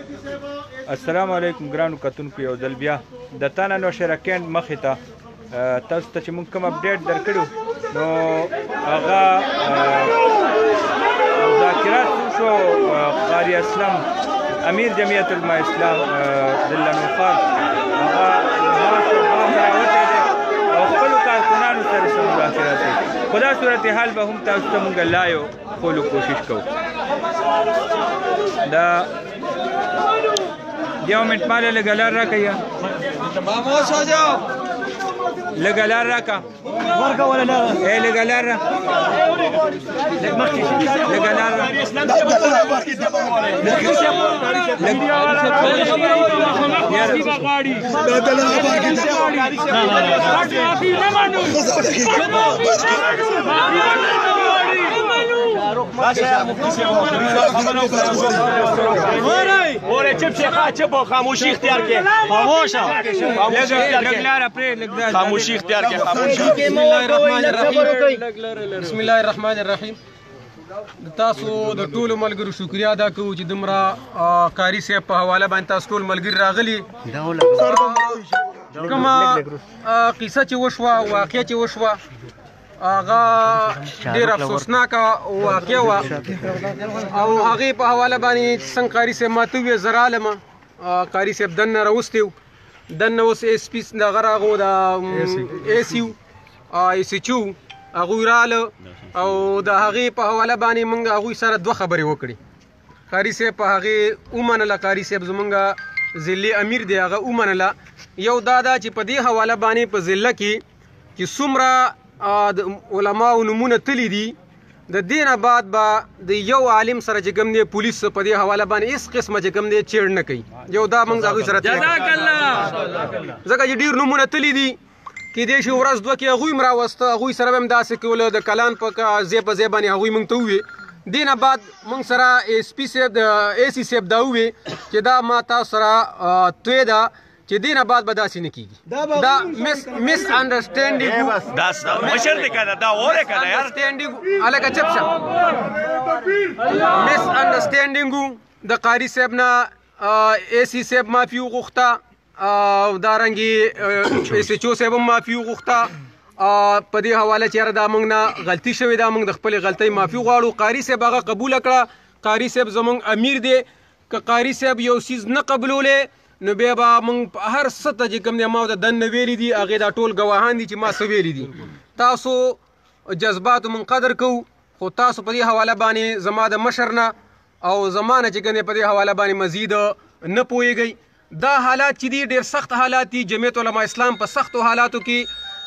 السلام علیکم ګرانو کتونکو، یو ځل بیا د تانه نوشهره کیند مخې ته تاسو ته چې موږ کوم اپډیټ درکړو نو هغه مذاکرات شو. قاری اسلم امیر جمعیت علماء اسلام ذلنوفار هغه راوتی دی او خپلو کارکنانو سره مذاکرات کوي. په دا صورتحال به هم تاسو ته موږ لایو خولو کوشش کوو. دا یو منټ ماله لږه لار راکړه یا خاموش ہو جاؤ. لږه لار راکړه لږه لار را لږه لار را خاموشی اختیار کے خاموش خاموشی اختیار کے. بسم الله الرحمن الرحیم. تاسو د ټولو ملګرو شکریا ادا کوو چې دومره قاري صاحب په حواله باندې تاسو ټول ملګري راغلي. کومه قصه چې وشوه، واقعه چې وشوه، هغه ډېر افسوسناکه واقعه وه او هغې په حواله باندې څنګه قاري صاحب ماته وویل زه رالمه. قاري صاحب دننه راوستی و، دننه اوس ایس پي دغه راغو د اے سی و ایس ایچ او هغوی راله او د هغې په حواله باندې موږ هغوی سره دوه خبرې وکړې. قاري صاحب په هغې ومنله، قاري صاحب زموږ ضلعي امیر دی هغه ومنله. یو دا ده چې په دې حواله باندې په ضلع کې چې څومره د علماو نومونه تللی دي د دې نه بعد به د یو عالم سره چې کوم دی پولیس په دې حواله باندې هېڅ قسمه چې کوم دی چیړ نه کوي. یو دا موږ هغوی سره ځکه چې ډېر نومونه تللی دي کیدای شي ورځ دوه کې هغوی هم راوسته، هغوی سره به هم داسې کوله د کلان په ځای په ځای باندې هغوی موږ ته وویل. دې نه بعد موږ سره ایس پي صاحب د اے سی صاحب دا وویل چې دا ما تاسو سره توی ده چې دې نه بعد به داسې نه کېږي. دا مس انډرسټینډینګ هلکه چپ شه مس انډرسټینډینګ د قاري صاحب نه اے سی صاحب معافي وغوښته او دارنګې ایس ایچ او صاحب هم معافي وغوښته. په دې حواله چې یاره دا موږ نه غلطي شوې ده، موږ د خپلې غلطۍ معافي غواړو. قاري صاحب هغه قبوله کړه. قاري صاحب زموږ امیر دی. که قاري صاحب یو څیز نه قبلولی نو بیا به موږ هر څه ته چې کوم دی ما د دننه ویلي دي هغې دا ټول ګواهان دي چې ما څه ویلي دي. تاسو جذباتو موږ قدر کوو، خو تاسو په دې حواله باندې زما د مشر نه او زما نه چې کوم دی په دې حواله باندې مزید نه پوهېږئ. دا حالات چې دي ډېر سخت حالات دي. جمعیت علماء اسلام په سختو حالاتو کې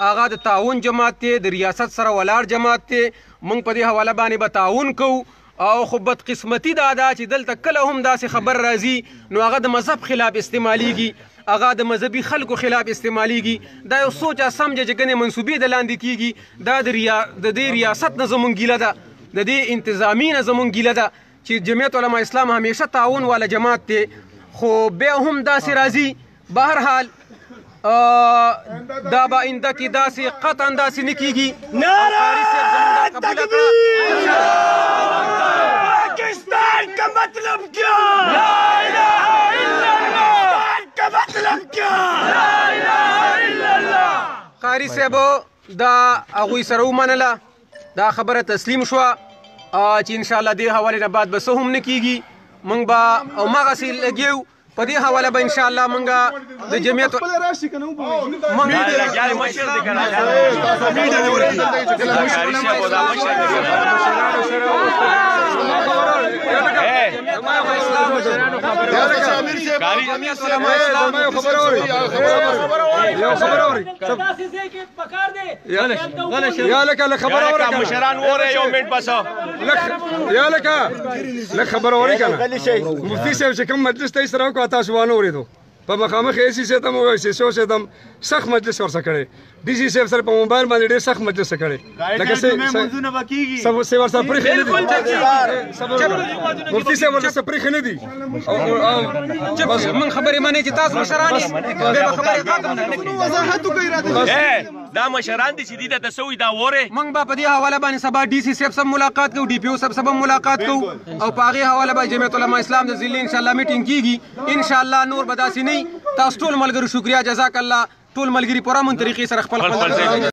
هغه د تعاون جماعت دی، د ریاست سره ولاړ جماعت دی. موږ په دې حواله باندې به تعاون کوو او خو بدقسمتي دا ده چې دلته کله هم داسې خبر راځي نو هغه د مذهب خلاف استعمالیږي، هغه د مذهبي خلکو خلاف استعمالیږي. دا یو سوچه سمجه چې ګنې منصوبې د لاندې کېږي. دا د دې ریاست نه زموږ ګیله ده، د دې انتظامي نه زموږ ګیله ده چې جمعیت علماء اسلام همیشه تعاون والا جماعت دی، خو بیا هم داسې راځي. بهرحال دا به آینده کې داسې قطعا داسې نه کېږي. پاکستان کا مطلب کیا؟ لا الہ الا اللہ. کا مطلب کیا؟ لا الہ الا اللہ. قاري صاحب دا هغوی سره ومنله، دا خبره تسلیم شوه چې انشاءالله دې حوالې نه بعد به څه هم نه کېږي. موږ به هماغسې لګیو په دې حواله به انشاءالله موږ د جمعیت مشران وره یو منټ بس یا لکه خبر اوري کنه مفتي صاحب چې کوم مجلس ته سره وکړه تاسو وانه اورېدو په مخامخ ایسي صاحب ته مو وایي چې صاحب هم سخت مجلس ورسره کړی ډي سي صاحب سره په موبایل باندې ډېر سخت مجلس کړی لکه سب ورسره پرېښې نه دي مفتي صاحب ورسره پرېښې نه دي من خبرې منې چې تاسو مشران یې دا مشران دي چې دي ته سوي دا وره موږ به په دې حواله باندې سبا ډي سي صاحب سره ملاقات کوو ډي پی او صاحب سره ملاقات کوو او په هغې حواله به جمعیت علما اسلام د ضلع انشاءالله میټینګ کېږي انشاءالله نور به داسې نه وي تاسو ټول ملګرو شکریا جزاک الله ټول ملګري په امن طریقې سره خپل